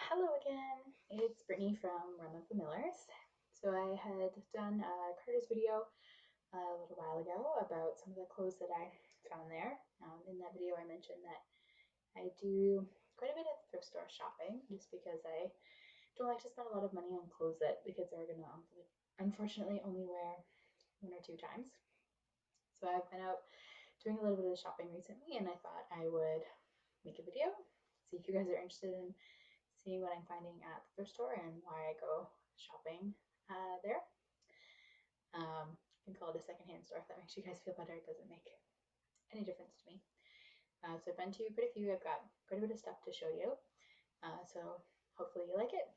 Hello again, it's Brittany from Run of the Millers. So I had done a Carter's video a little while ago about some of the clothes that I found there. In that video I mentioned that I do quite a bit of thrift store shopping just because I don't like to spend a lot of money on clothes that the kids are going to unfortunately only wear one or two times. So I've been out doing a little bit of shopping recently and I thought I would make a video, see if you guys are interested in seeing what I'm finding at the thrift store and why I go shopping there. You can call it a secondhand store if that makes you guys feel better. It doesn't make any difference to me. So I've been to quite a few. I've got quite a bit of stuff to show you. So hopefully you like it.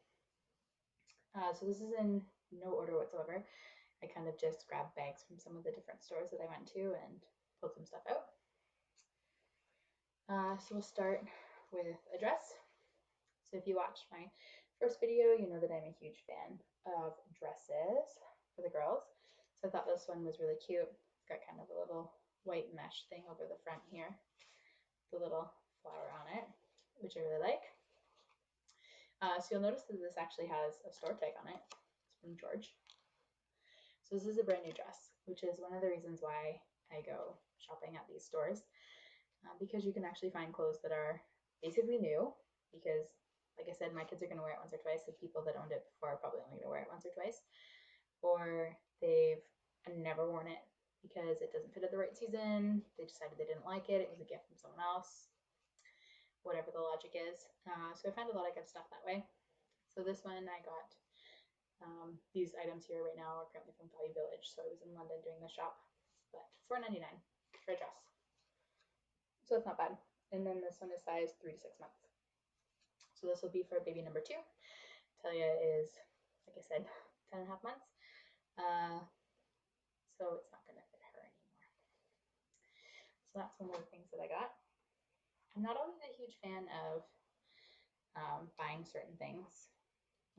So this is in no order whatsoever. I kind of just grabbed bags from some of the different stores that I went to and pulled some stuff out. So we'll start with a dress. So if you watched my first video, you know that I'm a huge fan of dresses for the girls. So I thought this one was really cute. It's got kind of a little white mesh thing over the front here, the little flower on it, which I really like. So you'll notice that this actually has a store tag on it. It's from George. So this is a brand new dress, which is one of the reasons why I go shopping at these stores, because you can actually find clothes that are basically new, because like I said, my kids are going to wear it once or twice. The people that owned it before are probably only going to wear it once or twice, or they've never worn it because it doesn't fit at the right season. They decided they didn't like it. It was a gift from someone else, whatever the logic is. So I found a lot of good stuff that way. So this one I got, these items here right now are currently from Value Village. So I was in London doing the shop, but $4.99 for a dress. So that's not bad. And then this one is size 3 to 6 months. So this will be for baby number 2. Talia is, like I said, 10 and a half months. So it's not going to fit her anymore. So that's one of the things that I got. I'm not always a huge fan of buying certain things.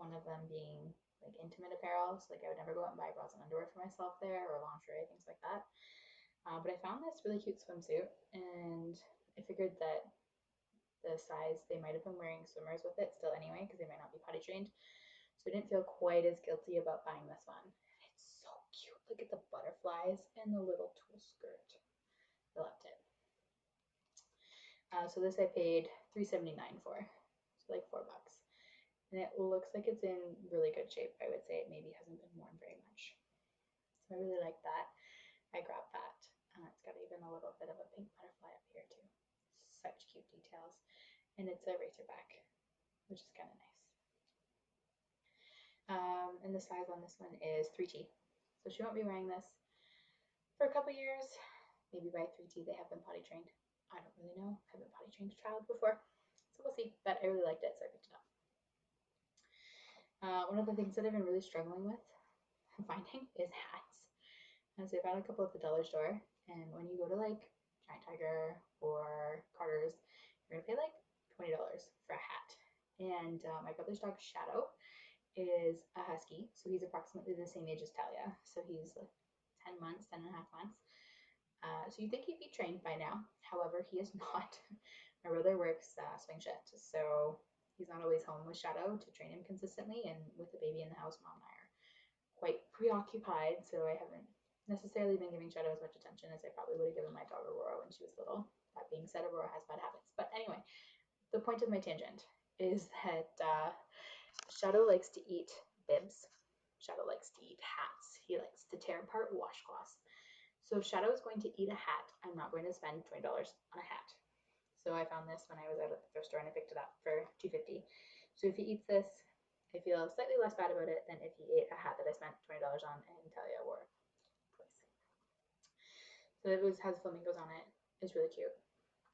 One of them being like intimate apparel. So like I would never go out and buy bras and underwear for myself there, or lingerie, things like that. But I found this really cute swimsuit, and I figured that the size, they might have been wearing swimmers with it still anyway, because they might not be potty trained. So I didn't feel quite as guilty about buying this one. It's so cute. Look at the butterflies and the little tulle skirt. I loved it. So this I paid $3.79 for, so like $4. And it looks like it's in really good shape. I would say it maybe hasn't been worn very much. So I really like that. I grabbed that. It's got even a little bit of a pink butterfly up here too. Such cute details. And it's a racerback, which is kind of nice. And the size on this one is 3T. So she won't be wearing this for a couple years. Maybe by 3T they have been potty trained. I don't really know. I haven't potty trained a child before. So we'll see. But I really liked it, so I picked it up. One of the things that I've been really struggling with finding is hats. And so I found a couple at the dollar store. And when you go to like Giant Tiger or Carter's, you're going to pay like $20 for a hat. And my brother's dog Shadow is a husky, so he's approximately the same age as Talia. So he's like 10 months, 10 and a half months. So you think he'd be trained by now. However, he is not. My brother works swing shift, so he's not always home with Shadow to train him consistently. And with the baby in the house, Mom and I are quite preoccupied, so I haven't necessarily been giving Shadow as much attention as I probably would have given my dog Aurora when she was little. That being said, Aurora has bad habits. But anyway, the point of my tangent is that Shadow likes to eat bibs. Shadow likes to eat hats. He likes to tear apart washcloths. So if Shadow is going to eat a hat, I'm not going to spend $20 on a hat. So I found this when I was out at the thrift store and I picked it up for $2.50. So if he eats this, I feel slightly less bad about it than if he ate a hat that I spent $20 on and Talia wore twice. So it has flamingos on it. It's really cute.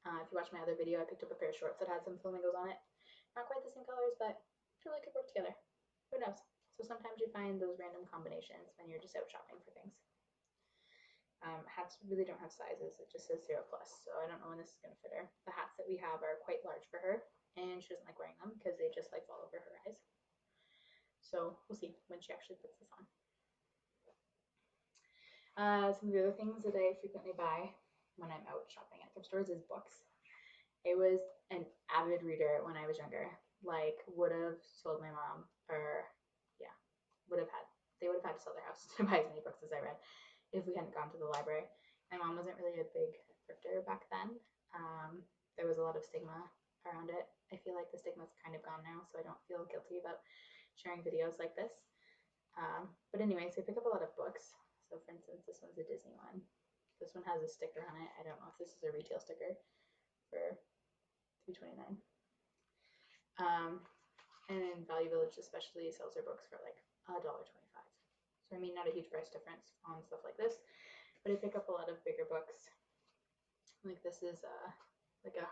If you watch my other video, I picked up a pair of shorts that had some flamingos on it. Not quite the same colors, but really could work together. Who knows? So sometimes you find those random combinations when you're just out shopping for things. Hats really don't have sizes. It just says 0+, so I don't know when this is going to fit her. The hats that we have are quite large for her, and she doesn't like wearing them because they just like fall over her eyes. So we'll see when she actually puts this on. Some of the other things that I frequently buy when I'm out shopping at thrift stores is books. I was an avid reader when I was younger. like would have sold my mom, or yeah, they would have had to sell their house to buy as many books as I read if we hadn't gone to the library. My mom wasn't really a big thrifter back then. There was a lot of stigma around it. I feel like the stigma's kind of gone now, so I don't feel guilty about sharing videos like this. But anyways, we pick up a lot of books. So for instance, this one's a Disney one. This one has a sticker on it. I don't know if this is a retail sticker for $3.29. And then Value Village especially sells their books for like $1.25. So I mean, not a huge price difference on stuff like this, but I pick up a lot of bigger books. Like this is like a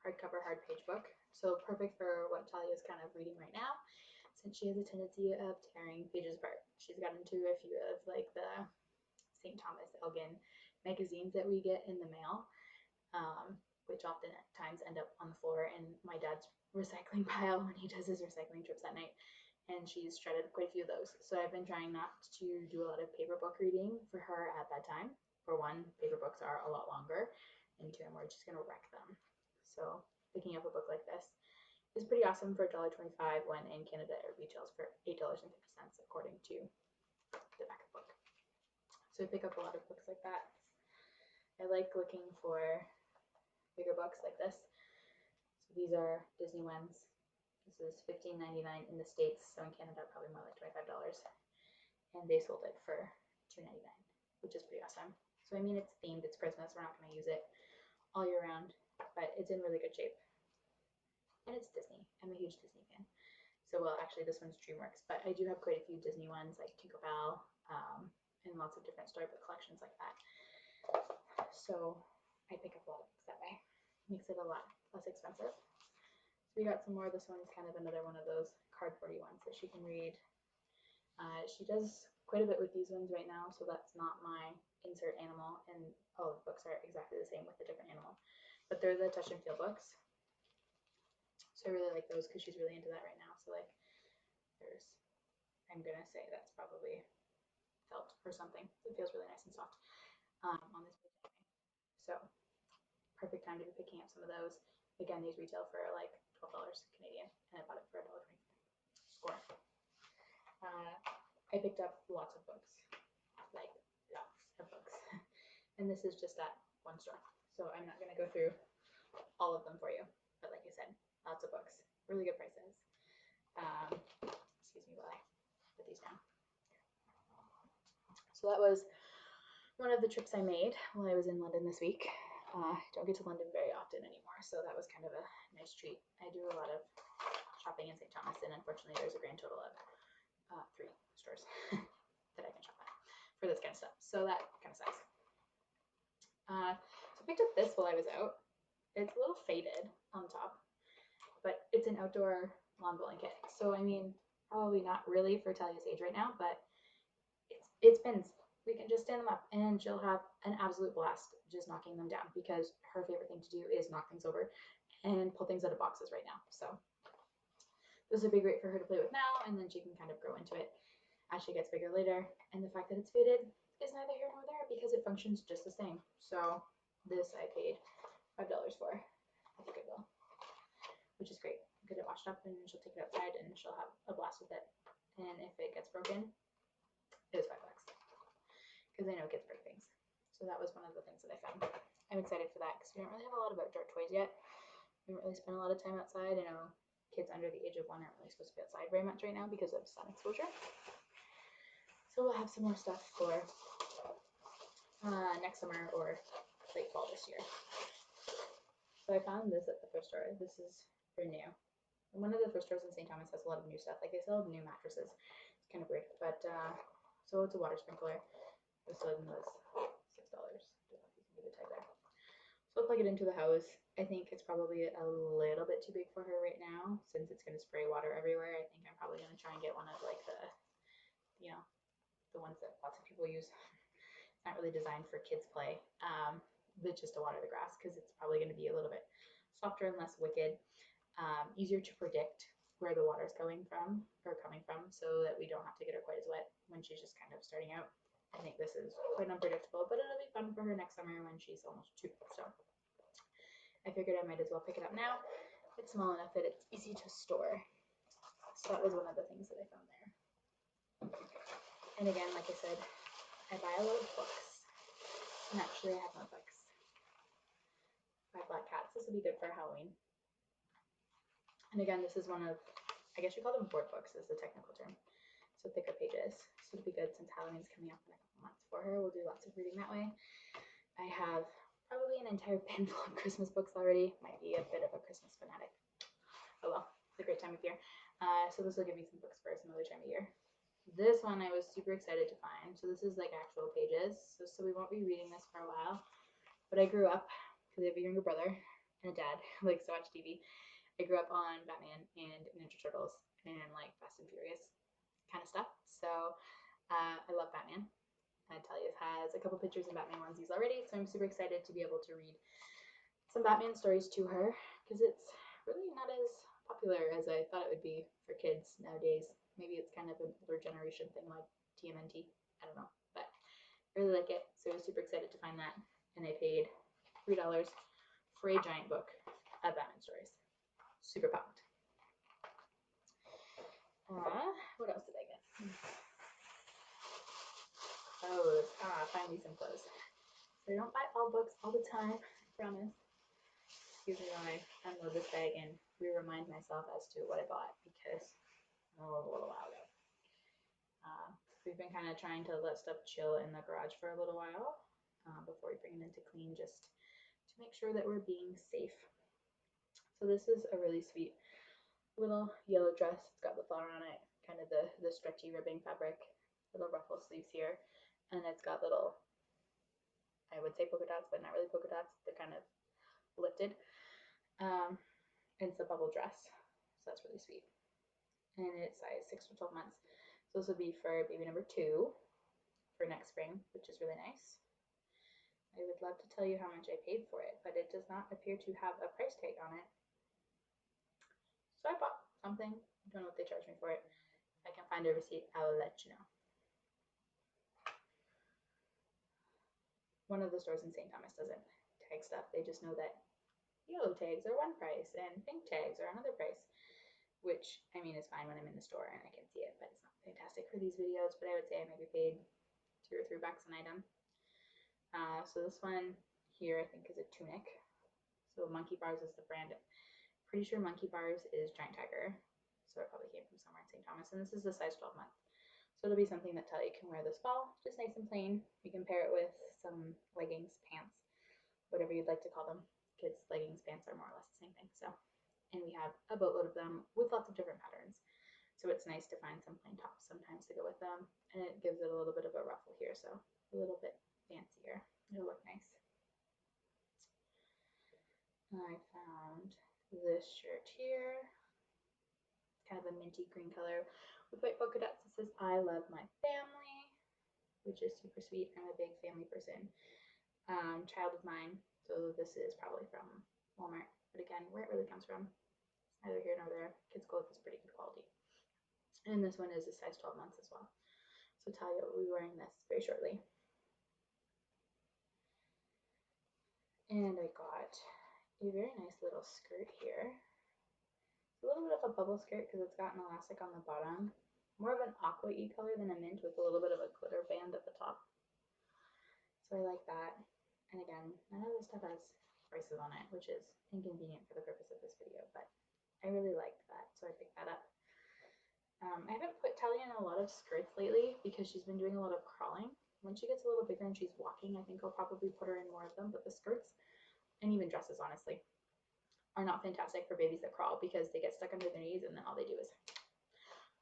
hardcover, hard page book. So perfect for what Talia is kind of reading right now, since she has a tendency of tearing pages apart. She's got into a few of like the St. Thomas Elgin magazines that we get in the mail, which often at times end up on the floor in my dad's recycling pile when he does his recycling trips at night. And she's shredded quite a few of those. So I've been trying not to do a lot of paper book reading for her at that time. For one, paper books are a lot longer, and two, I'm worried she's gonna wreck them. So picking up a book like this is pretty awesome for $1.25 when in Canada it retails for $8.50 according to the back of the book. So I pick up a lot of books like that. I like looking for bigger books like this. So these are Disney ones. This is $15.99 in the States, so in Canada probably more like $25. And they sold it for $2.99, which is pretty awesome. So I mean, it's themed, it's Christmas, we're not going to use it all year round, but it's in really good shape. And it's Disney. I'm a huge Disney fan. So, well, actually, this one's DreamWorks, but I do have quite a few Disney ones like Tinkerbell, and lots of different storybook collections like that. So I pick up a lot of books that way. Makes it a lot less expensive. So we got some more. This one's kind of another one of those cardboardy ones that she can read. She does quite a bit with these ones right now, so that's not my insert animal, and all of the books are exactly the same with a different animal. But they're the touch and feel books. So I really like those because she's really into that right now. So like there's, I'm gonna say that's probably felt or something. It feels really nice and soft on this page anyway. So perfect time to be picking up some of those. Again, these retail for like $12 Canadian, and I bought it for $1.25. Score. I picked up lots of books, like lots of books, and this is just at one store. So I'm not gonna go through all of them for you, but like I said, lots of books, really good prices. Excuse me while I put these down. So that was one of the trips I made while I was in London this week. I don't get to London very often anymore, so that was kind of a nice treat. I do a lot of shopping in St. Thomas, and unfortunately there's a grand total of 3 stores that I can shop at for this kind of stuff. So that kind of sucks. So I picked up this while I was out. It's a little faded on the top, but it's an outdoor lawn bowling kit. So I mean, probably not really for Talia's age right now, but it's pins. We can just stand them up, and she'll have an absolute blast just knocking them down, because her favorite thing to do is knock things over and pull things out of boxes right now. So this would be great for her to play with now, and then she can kind of grow into it as she gets bigger later. And the fact that it's faded is neither here nor there because it functions just the same. So this I paid $5 for at the Goodwill, which is great. Get it washed up, and she'll take it outside, and she'll have a blast with it. And if it gets broken, it was $5 because I know kids break things. So that was one of the things that I found. I'm excited for that because we don't really have a lot of outdoor toys yet. We don't really spend a lot of time outside. I know kids under the age of 1 aren't really supposed to be outside very much right now because of sun exposure. So we'll have some more stuff for next summer or late fall this year. So I found this at the thrift store. This is very new. And one of the thrift stores in St. Thomas has a lot of new stuff. Like they sell new mattresses. It's kind of weird, but so it's a water sprinkler. This one was $6. I don't know if you can see the tag there. So I'll plug it into the house. I think it's probably a little bit too big for her right now since it's going to spray water everywhere. I think I'm probably going to try and get one of like the, you know, the ones that lots of people use. It's not really designed for kids play, but just to water the grass because it's probably going to be a little bit softer and less wicked, easier to predict where the water's coming from, so that we don't have to get her quite as wet when she's just kind of starting out. I think this is quite unpredictable, but it'll be fun for her next summer when she's almost 2. So I figured I might as well pick it up now. it's small enough that it's easy to store. So that was one of the things that I found there. And again, like I said, I buy a lot of books. And actually I have notebooks. I have black cats. This will be good for Halloween. And again, this is one of, I guess you call them board books is the technical term. So thicker pages. So it'll be good since Halloween's coming up in a couple months for her. We'll do lots of reading that way. I have probably an entire bin full of Christmas books already. Might be a bit of a Christmas fanatic. Oh well, it's a great time of year. So this will give me some books for some other time of year. This one I was super excited to find. So this is like actual pages. So we won't be reading this for a while. But I grew up, because I have a younger brother and a dad who likes to watch TV. I grew up on Batman and Ninja Turtles and like Fast and Furious kind of stuff. So I love Batman. I tell you, it has a couple pictures of Batman onesies already. So I'm super excited to be able to read some Batman stories to her because it's really not as popular as I thought it would be for kids nowadays. Maybe it's kind of an older generation thing like TMNT. I don't know, but I really like it. So I was super excited to find that. And I paid $3 for a giant book of Batman stories. Super pumped. What else did I get? Clothes. Finally some clothes. So I don't buy all books all the time, I promise. Excuse me while I unload this bag and remind myself as to what I bought because a little while ago. We've been kind of trying to let stuff chill in the garage for a little while before we bring it into clean, just to make sure that we're being safe. So this is a really sweet little yellow dress. It's got the flower on it, kind of the stretchy ribbing fabric, little ruffle sleeves here, and it's got little, I would say polka dots, but not really polka dots. They're kind of lifted. It's a bubble dress, so that's really sweet. And it's size 6 to 12 months. So this will be for baby number 2 for next spring, which is really nice. I would love to tell you how much I paid for it, but it does not appear to have a price tag on it. So I bought something. I don't know what they charged me for it. If I can find a receipt, I'll let you know. One of the stores in St. Thomas doesn't tag stuff. They just know that yellow tags are one price and pink tags are another price, which I mean is fine when I'm in the store and I can see it, but it's not fantastic for these videos. But I would say I maybe paid $2 or $3 an item. So this one here I think is a tunic. So Monkey Bars is the brand. Pretty sure Monkey Bars is Giant Tiger, so it probably came from somewhere in St. Thomas. And this is the size 12 month. So it'll be something that Talia can wear this fall, just nice and plain. You can pair it with some leggings, pants, whatever you'd like to call them. Kids' leggings, pants are more or less the same thing. So, and we have a boatload of them with lots of different patterns. So it's nice to find some plain tops sometimes to go with them. And it gives it a little bit of a ruffle here, so a little bit fancier. It'll look nice. I found this shirt here. It's kind of a minty green color with white polka dots. It says, I love my family, which is super sweet. I'm a big family person. Child of mine, so this is probably from Walmart. But again, where it really comes from, it's neither here nor there. Kids' clothes is pretty good quality. And this one is a size 12 months as well. So Talia will be wearing this very shortly. And I got a very nice little skirt here. It's a little bit of a bubble skirt because it's got an elastic on the bottom. More of an aqua-y color than a mint with a little bit of a glitter band at the top. So I like that. And again, none of this stuff has prices on it, which is inconvenient for the purpose of this video, but I really liked that, so I picked that up. I haven't put Talia in a lot of skirts lately because she's been doing a lot of crawling. When she gets a little bigger and she's walking, I think I'll probably put her in more of them, but the skirts, and even dresses honestly, are not fantastic for babies that crawl because they get stuck under their knees and then all they do is.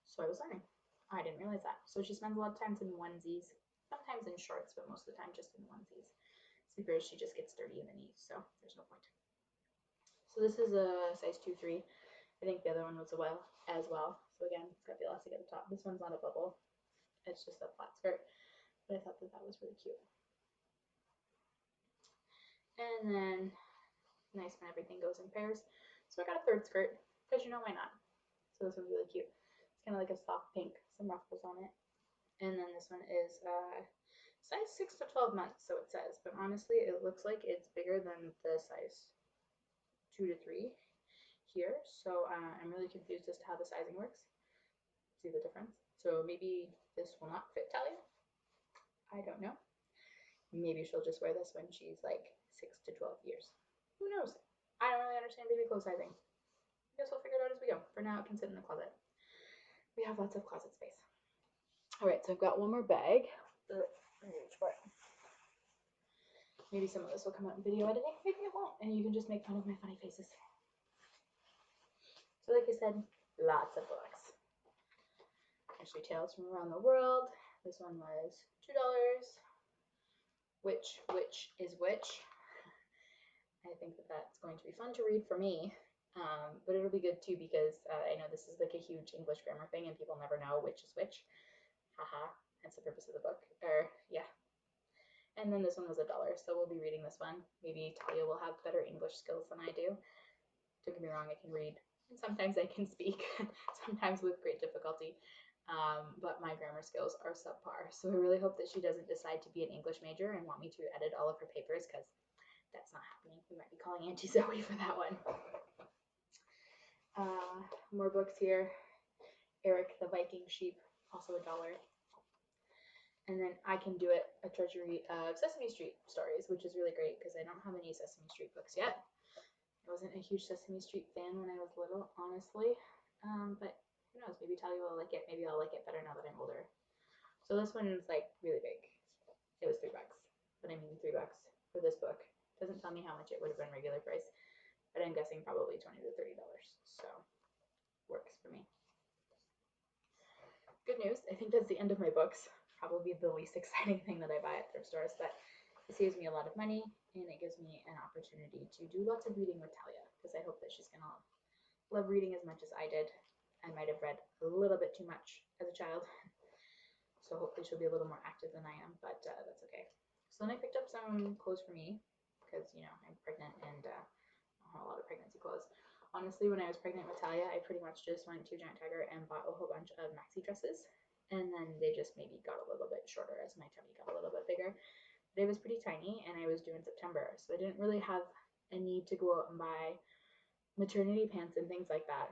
So I was learning. I didn't realize that. So she spends a lot of times in onesies, sometimes in shorts, but most of the time just in onesies. Sleepers, she just gets dirty in the knees, so there's no point. So this is a size 2-3. I think the other one was as well. So again, it's got the elastic at the top. This one's not a bubble. It's just a flat skirt. But I thought that was really cute. And then nice when everything goes in pairs. So I got a third skirt because why not? So this one's really cute. It's kind of like a soft pink, some ruffles on it. And then this one is size 6 to 12 months, so it says, but honestly, it looks like it's bigger than the size 2 to 3 here, so I'm really confused as to how the sizing works. See the difference? So maybe this will not fit Talia. I don't know. Maybe she'll just wear this when she's like 6 to 12 years. Who knows? I don't really understand baby clothes sizing. I guess we'll figure it out as we go. For now, it can sit in the closet. We have lots of closet space. All right, so I've got one more bag. Reach for it. Maybe some of this will come out in video editing. Maybe it won't, and you can just make fun of my funny faces. So like I said, lots of books. History Tales from Around the World. This one was $2. Which is which? I think that that's going to be fun to read for me. But it'll be good too because I know this is like a huge English grammar thing and people never know which is which. Haha, that's the purpose of the book. Yeah. And then this one was $1, so we'll be reading this one. Maybe Talia will have better English skills than I do. Don't get me wrong, I can read, and sometimes I can speak, sometimes with great difficulty. But my grammar skills are subpar, so I really hope that she doesn't decide to be an English major and want me to edit all of her papers, because that's not happening. We might be calling Auntie Zoe for that one. More books here. Eric the Viking Sheep, also $1. And then I Can Do It, a treasury of Sesame Street stories, which is really great because I don't have any Sesame Street books yet. I wasn't a huge Sesame Street fan when I was little, honestly. But who knows, maybe Talia will like it. Maybe I'll like it better now that I'm older. So this one is like really big. It was $3, but I mean $3 for this book. Doesn't tell me how much it would have been regular price, but I'm guessing probably $20 to $30. So works for me. Good news, I think that's the end of my books. Probably the least exciting thing that I buy at thrift stores, but it saves me a lot of money and it gives me an opportunity to do lots of reading with Talia because I hope that she's gonna love reading as much as I did. I might have read a little bit too much as a child, so hopefully she'll be a little more active than I am, but that's okay. So then I picked up some clothes for me because, you know, I'm pregnant and I don't have a lot of pregnancy clothes. Honestly, when I was pregnant with Talia, I pretty much just went to Giant Tiger and bought a whole bunch of maxi dresses, and then they just maybe got a little bit shorter as my tummy got a little bit bigger. But it was pretty tiny, and I was due in September, so I didn't really have a need to go out and buy maternity pants and things like that.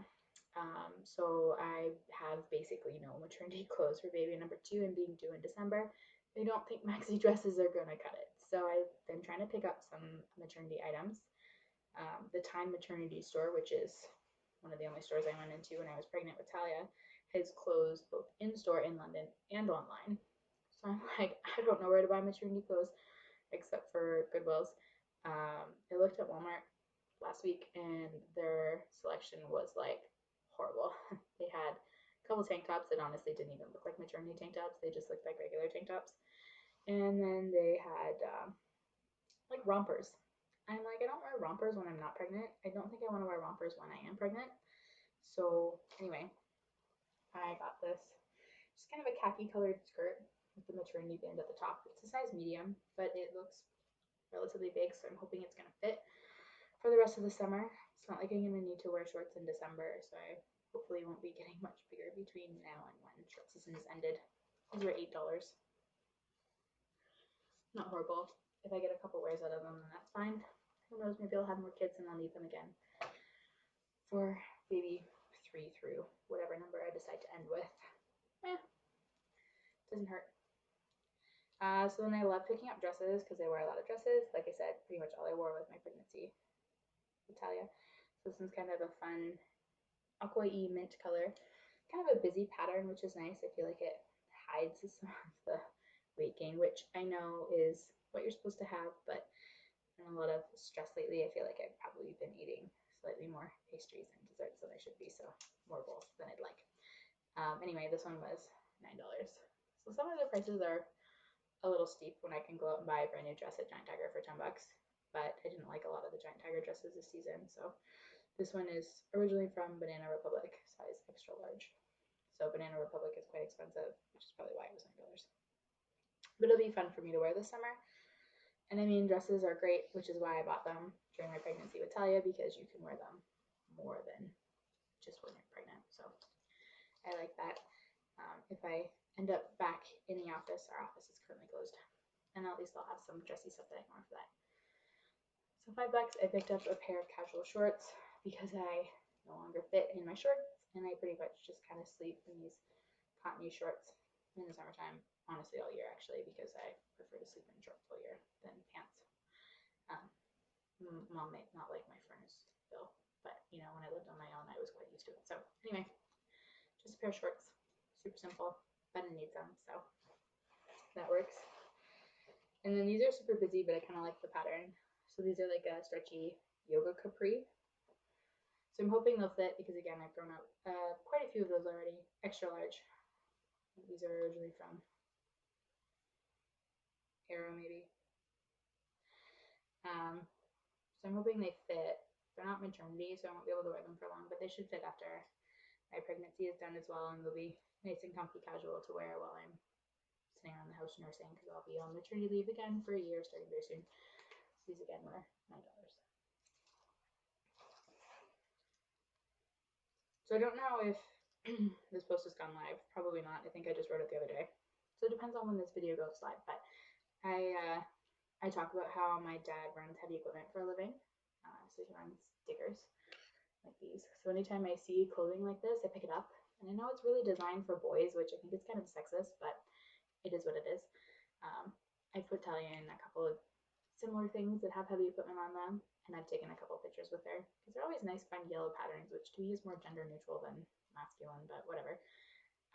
So I have basically no maternity clothes for baby number 2, and being due in December, I don't think maxi dresses are gonna cut it. So I've been trying to pick up some maternity items. The Time Maternity Store, which is one of the only stores I went into when I was pregnant with Talia, has closed both in store in London and online. So I'm like, I don't know where to buy maternity clothes except for Goodwill's. I looked at Walmart last week and their selection was like horrible. They had a couple tank tops that honestly didn't even look like maternity tank tops. They just looked like regular tank tops. And then they had like rompers. I'm like, I don't wear rompers when I'm not pregnant. I don't think I want to wear rompers when I am pregnant. So anyway, I got this just kind of a khaki colored skirt with the maternity band at the top. It's a size medium, but it looks relatively big, so I'm hoping it's going to fit for the rest of the summer. It's not like I'm going to need to wear shorts in December, so I hopefully won't be getting much bigger between now and when short season is ended. These were $8. Not horrible. If I get a couple wears out of them, then that's fine. Who knows, maybe I'll have more kids and I'll need them again for baby 3 through whatever number I decide to end with. Doesn't hurt. So then I love picking up dresses because I wear a lot of dresses. Like I said, pretty much all I wore was my pregnancy with Talia. So this one's kind of a fun aqua-y mint color. Kind of a busy pattern, which is nice. I feel like it hides some of the weight gain, which I know is what you're supposed to have, but in a lot of stress lately, I feel like I've probably been eating slightly more pastries and desserts than I should be, so more bowls than I'd like. Anyway, this one was $9. So some of the prices are a little steep when I can go out and buy a brand new dress at Giant Tiger for $10, but I didn't like a lot of the Giant Tiger dresses this season, so this one is originally from Banana Republic, size extra large. So Banana Republic is quite expensive, which is probably why it was $9. But it'll be fun for me to wear this summer. And I mean, dresses are great, which is why I bought them during my pregnancy with Talia, because you can wear them more than just when you're pregnant. So I like that. If I end up back in the office, our office is currently closed, and at least I'll have some dressy stuff that I can wear for that. So $5, I picked up a pair of casual shorts because I no longer fit in my shorts, and I pretty much just kind of sleep in these cottony shorts in the summertime, honestly all year actually, because I prefer to sleep in shorts all year than pants. Um, Mom may not like my furnace bill, but you know, when I lived on my own, I was quite used to it. So anyway, just a pair of shorts, super simple, but I need them, so that works. And then these are super busy, but I kind of like the pattern. So these are like a stretchy yoga capri. So I'm hoping they'll fit because again, I've grown out quite a few of those already, extra large. These are originally from Arrow maybe. So I'm hoping they fit. They're not maternity, so I won't be able to wear them for long, but they should fit after my pregnancy is done as well, and they'll be nice and comfy casual to wear while I'm sitting around the house nursing because I'll be on maternity leave again for a year starting very soon. So these again were $9. So I don't know if this post has gone live. Probably not. I think I just wrote it the other day. So it depends on when this video goes live. But I talk about how my dad runs heavy equipment for a living. So he runs diggers like these. So anytime I see clothing like this, I pick it up. And I know it's really designed for boys, which I think is kind of sexist, but it is what it is. I put Talia in a couple of similar things that have heavy equipment on them, and I've taken a couple pictures with her because they're always nice, fun yellow patterns, which to me is more gender neutral than masculine, but whatever.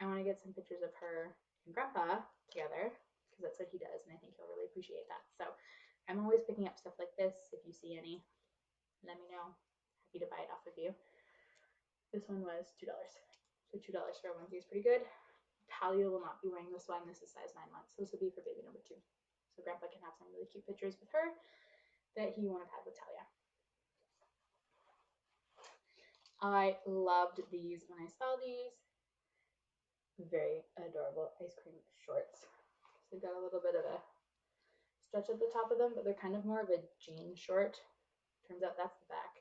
I want to get some pictures of her and Grandpa together because that's what he does, and I think he'll really appreciate that. So I'm always picking up stuff like this. If you see any, let me know. Happy to buy it off of you. This one was $2. So $2 for a onesie is pretty good. Talia will not be wearing this one. This is size 9 months. So this will be for baby number 2. So Grandpa can have some really cute pictures with her that he won't have had with Talia. I loved these when I saw these. Very adorable ice cream shorts. So they've got a little bit of a stretch at the top of them, but they're kind of more of a jean short. Turns out that's the back.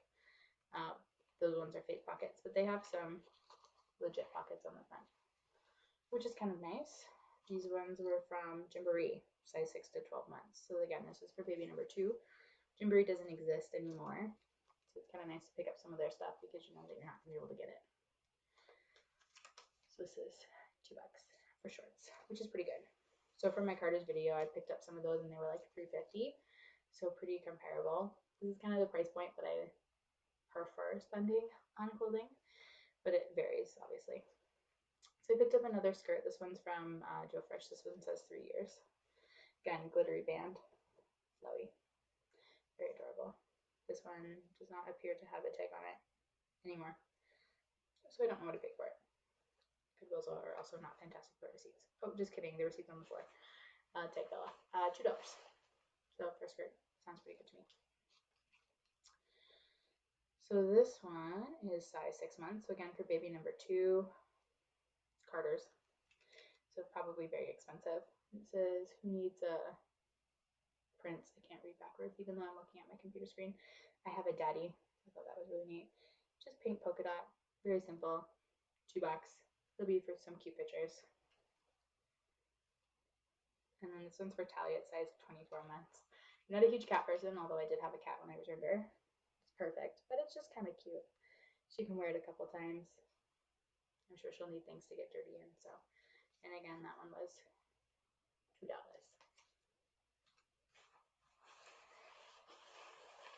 Those ones are fake pockets, but they have some legit pockets on the front, which is kind of nice. These ones were from Gymboree, size 6 to 12 months. So again, this is for baby number 2. Gymboree doesn't exist anymore, so it's kind of nice to pick up some of their stuff because you know that you're not going to be able to get it. So this is $2 for shorts, which is pretty good. So from my Carter's video, I picked up some of those and they were like $3.50, so pretty comparable. This is kind of the price point that I prefer spending on clothing, but it varies obviously. So I picked up another skirt. This one's from Joe Fresh. This one says 3 years. Again, glittery band, flowy, very adorable. This one does not appear to have a tag on it anymore, so I don't know what to pay for it. Goodwills are also not fantastic for receipts. Oh, just kidding. The receipt's on the floor. Tag fell off. $2. So for a skirt, sounds pretty good to me. So this one is size 6 months. So again, for baby number 2, Carter's. So probably very expensive. It says, who needs a Prince? I can't read backwards, even though I'm looking at my computer screen. I have a daddy. I thought that was really neat. Just pink polka dot. Very simple. $2. It'll be for some cute pictures. And then this one's for Talia, it's size 24 months. I'm not a huge cat person, although I did have a cat when I returned her. It's perfect, but it's just kind of cute. She can wear it a couple times. I'm sure she'll need things to get dirty in. So, and again, that one was $2.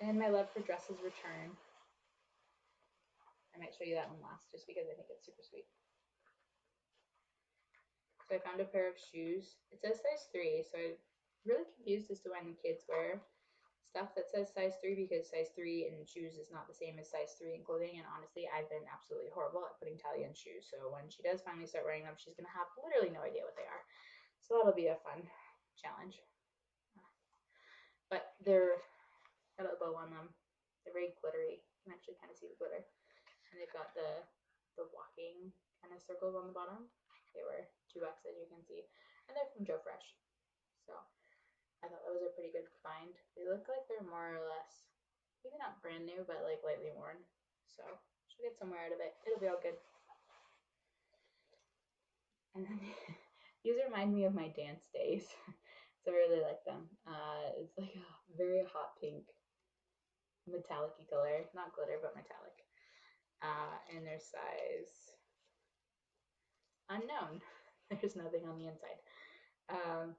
And my love for dresses return. I might show you that one last, just because I think it's super sweet. So I found a pair of shoes. It says size 3, so I'm really confused as to when kids wear stuff that says size 3 because size 3 in shoes is not the same as size 3 in clothing, and honestly I've been absolutely horrible at putting Talia in shoes, so when she does finally start wearing them, she's going to have literally no idea what they are. So that'll be a fun challenge. But they're got a bow on them. They're very glittery. You can actually kind of see the glitter. And they've got the walking kind of circles on the bottom. They were $2 as you can see. And they're from Joe Fresh. So I thought that was a pretty good find. They look like they're more or less, maybe not brand new, but like lightly worn. So she'll get somewhere out of it. It'll be all good. And then these remind me of my dance days. So I really like them. It's like a very hot pink, metallic color. Not glitter, but metallic. and their size unknown. There's nothing on the inside. Um,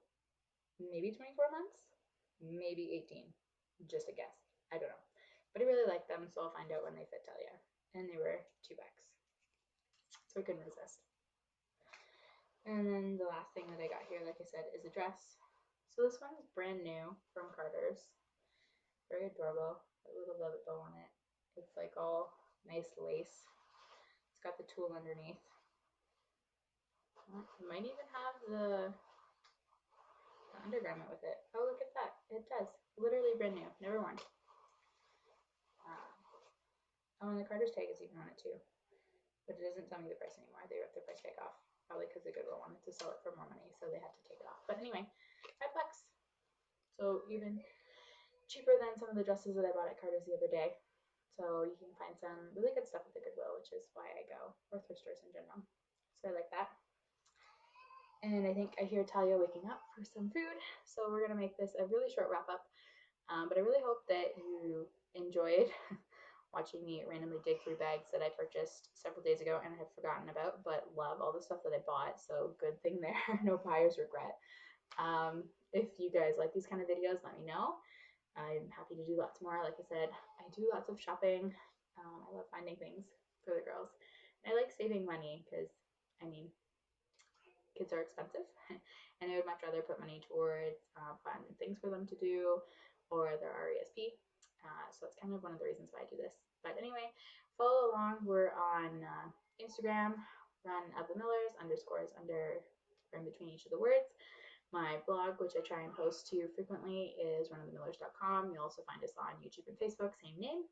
maybe 24 months, maybe 18. Just a guess. I don't know. But I really like them, so I'll find out when they fit Talia. And they were $2. So I couldn't resist. And then the last thing that I got here, like I said, is a dress. So this one's brand new from Carter's. Very adorable. A little velvet bow on it. It's like all nice lace. It's got the tulle underneath. It might even have the undergarment with it. Oh, look at that. It does. Literally brand new. Never worn. Oh, and the Carter's tag is even on it too. But it doesn't tell me the price anymore. They ripped the price tag off. Probably because the Goodwill wanted to sell it for more money, so they had to take it off. But anyway, $5. So even cheaper than some of the dresses that I bought at Carter's the other day. So you can find some really good stuff at the Goodwill, which is why I go, or thrift stores in general. So I like that. And I think I hear Talia waking up for some food. So we're going to make this a really short wrap up. But I really hope that you enjoyed watching me randomly dig through bags that I purchased several days ago and have forgotten about, but love all the stuff that I bought. So good thing there. No buyer's regret. If you guys like these kind of videos, let me know. I'm happy to do lots more. Like I said, I do lots of shopping. I love finding things for the girls. I like saving money because, I mean, kids are expensive, and I would much rather put money towards fun things for them to do or their RESP. So it's kind of one of the reasons why I do this. But anyway, follow along. We're on Instagram, Run of the Millers, underscores under or in between each of the words. My blog, which I try and post to frequently, is runofthemillers.com. You'll also find us on YouTube and Facebook, same name.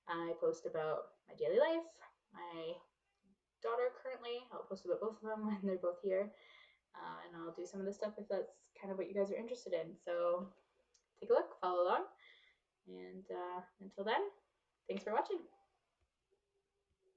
I post about my daily life, my daughter currently. I'll post about both of them when they're both here. And I'll do some of the stuff if that's kind of what you guys are interested in. So take a look, follow along, and until then, thanks for watching.